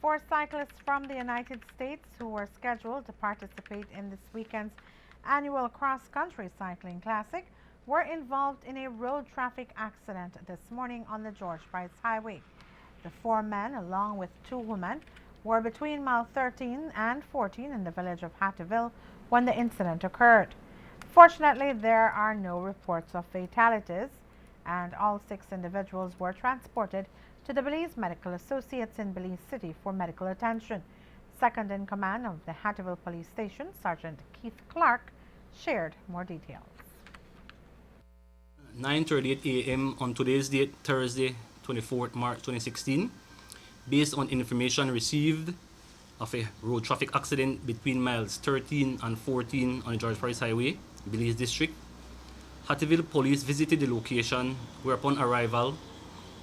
Four cyclists from the United States who were scheduled to participate in this weekend's annual cross-country cycling classic were involved in a road traffic accident this morning on the George Price Highway. The four men, along with two women, were between mile 13 and 14 in the village of Hattieville when the incident occurred. Fortunately, there are no reports of fatalities, and all six individuals were transported to the Belize Medical Associates in Belize City for medical attention. Second in command of the Hattieville Police Station, Sergeant Keith Clark, shared more details. 9:38 a.m. on today's date, Thursday, 24th March 2016, based on information received of a road traffic accident between miles 13 and 14 on the George Price Highway, Belize District. Hattieville Police visited the location, where upon arrival,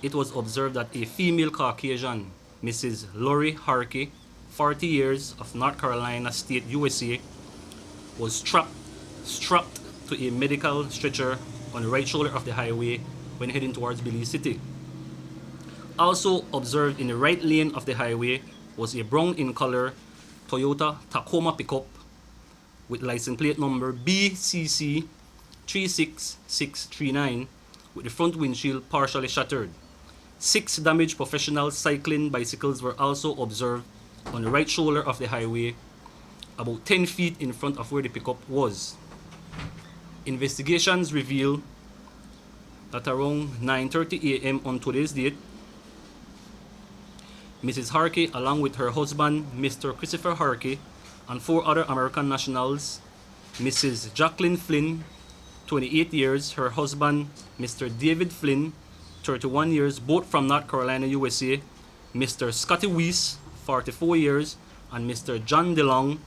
it was observed that a female Caucasian, Mrs. Lori Harkey, 40 years, of North Carolina State, USA, was strapped to a medical stretcher on the right shoulder of the highway when heading towards Belize City. Also observed in the right lane of the highway was a brown in color Toyota Tacoma pickup with license plate number BCC 36639 with the front windshield partially shattered. 6 damaged professional cycling bicycles were also observed on the right shoulder of the highway, about 10 feet in front of where the pickup was. Investigations reveal that around 9:30 a.m. on today's date, Mrs. Harkey, along with her husband, Mr. Christopher Harkey, and 4 other American nationals, Mrs. Jacqueline Flynn, 28 years, her husband, Mr. David Flynn, 31 years, both from North Carolina, USA, Mr. Scotty Weiss, 44 years, and Mr. John DeLong,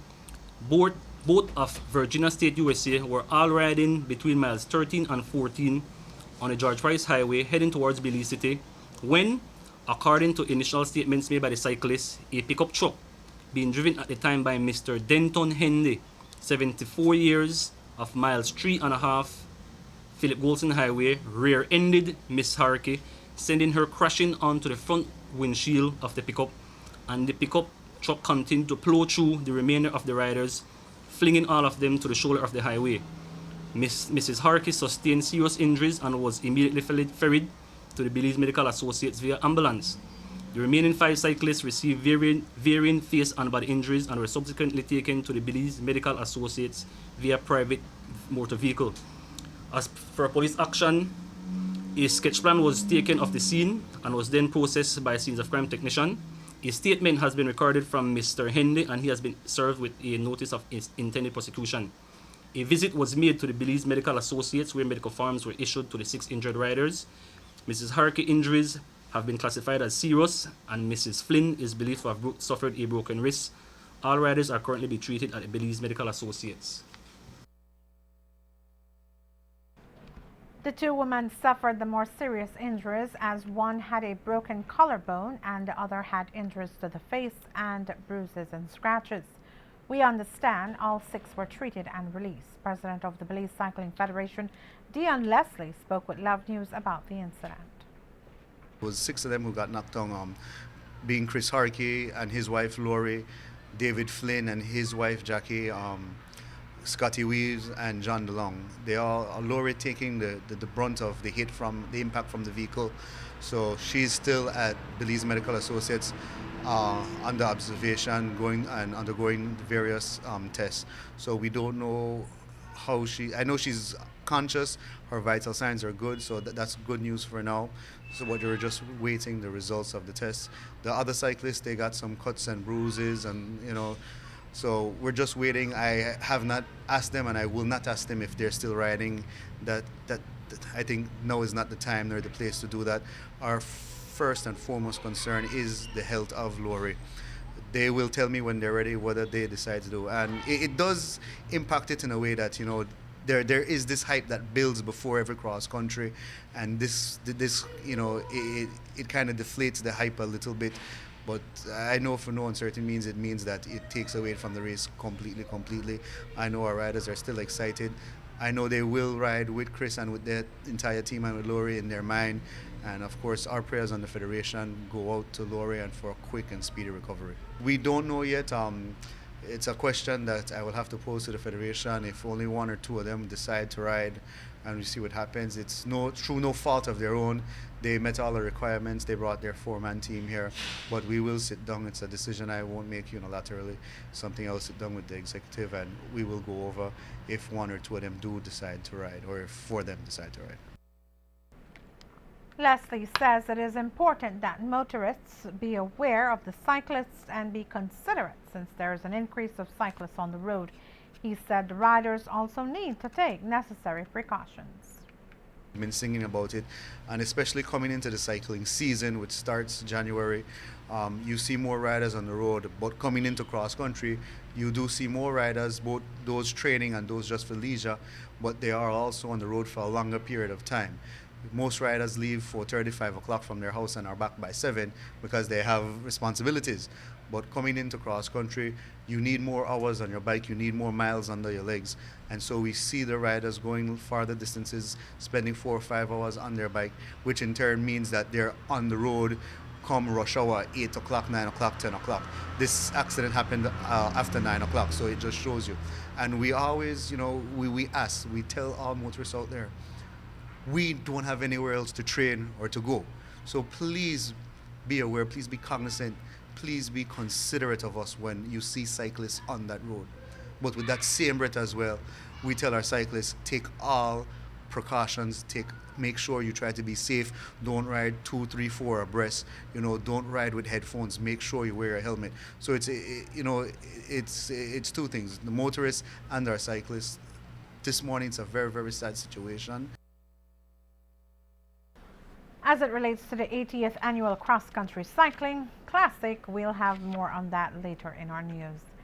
both of Virginia State, USA, were all riding between miles 13 and 14 on the George Price Highway heading towards Belize City when, according to initial statements made by the cyclists, a pickup truck being driven at the time by Mr. Denton Hendy, 74 years, of miles 3.5 Philip Golson Highway, rear-ended Miss Harkey, sending her crashing onto the front windshield of the pickup, and the pickup truck continued to plow through the remainder of the riders, flinging all of them to the shoulder of the highway. Mrs. Harkey sustained serious injuries and was immediately ferried to the Belize Medical Associates via ambulance. The remaining 5 cyclists received varying face and body injuries and were subsequently taken to the Belize Medical Associates via private motor vehicle. As for police action, a sketch plan was taken of the scene and was then processed by a scenes of crime technician. A statement has been recorded from Mr. Hendy and he has been served with a notice of intended prosecution. A visit was made to the Belize Medical Associates where medical forms were issued to the 6 injured riders. Mrs. Harkey injuries have been classified as serious and Mrs. Flynn is believed to have suffered a broken wrist. All riders are currently being treated at the Belize Medical Associates. The 2 women suffered the more serious injuries as one had a broken collarbone and the other had injuries to the face and bruises and scratches. We understand all 6 were treated and released. President of the Belize Cycling Federation, Dion Leslie, spoke with Love News about the incident. It was 6 of them who got knocked down, being Chris Harkey and his wife Lori, David Flynn and his wife Jackie, Scotty Weaves and John DeLong. They all, Lori taking the brunt of the hit from the impact from the vehicle. So she's still at Belize Medical Associates under observation, undergoing various tests. So we don't know how I know she's conscious, her vital signs are good, so that's good news for now. So we're just waiting the results of the tests. The other cyclists, they got some cuts and bruises and, so we're just waiting. I have not asked them, and I will not ask them if they're still riding. That I think now is not the time nor the place to do that. Our first and foremost concern is the health of Lori. They will tell me when they're ready whether they decide to do, and it does impact it in a way that there is this hype that builds before every cross country, and this it kind of deflates the hype a little bit. But I know for no uncertain means it means that it takes away from the race completely. I know our riders are still excited. I know they will ride with Chris and with the entire team and with Lori in their mind. And of course, our prayers on the Federation go out to Laurie and for a quick and speedy recovery. We don't know yet. It's a question that I will have to pose to the Federation. If only one or two of them decide to ride and we see what happens, it's through no fault of their own. They met all the requirements. They brought their four-man team here. But we will sit down. It's a decision I won't make unilaterally. Something I'll sit down with the executive and we will go over if one or two of them do decide to ride or if four of them decide to ride. Leslie says it is important that motorists be aware of the cyclists and be considerate since there is an increase of cyclists on the road. He said the riders also need to take necessary precautions. I've been singing about it, and especially coming into the cycling season, which starts January, you see more riders on the road. But coming into cross country, you do see more riders, both those training and those just for leisure, but they are also on the road for a longer period of time. Most riders leave for 5 o'clock from their house and are back by 7 because they have responsibilities. But coming into cross country, you need more hours on your bike, you need more miles under your legs. And so we see the riders going farther distances, spending 4 or 5 hours on their bike, which in turn means that they're on the road come rush hour, 8 o'clock, 9 o'clock, 10 o'clock. This accident happened after 9 o'clock, so it just shows you. And we always, we ask, we tell all motorists out there, we don't have anywhere else to train or to go. So please be aware, please be cognizant, please be considerate of us when you see cyclists on that road. But with that same breath as well, we tell our cyclists, take all precautions, make sure you try to be safe. Don't ride 2, 3, 4 abreast. Don't ride with headphones. Make sure you wear a helmet. So it's two things, the motorists and our cyclists. This morning it's a very, very sad situation. As it relates to the 80th Annual Cross Country Cycling Classic, we'll have more on that later in our news.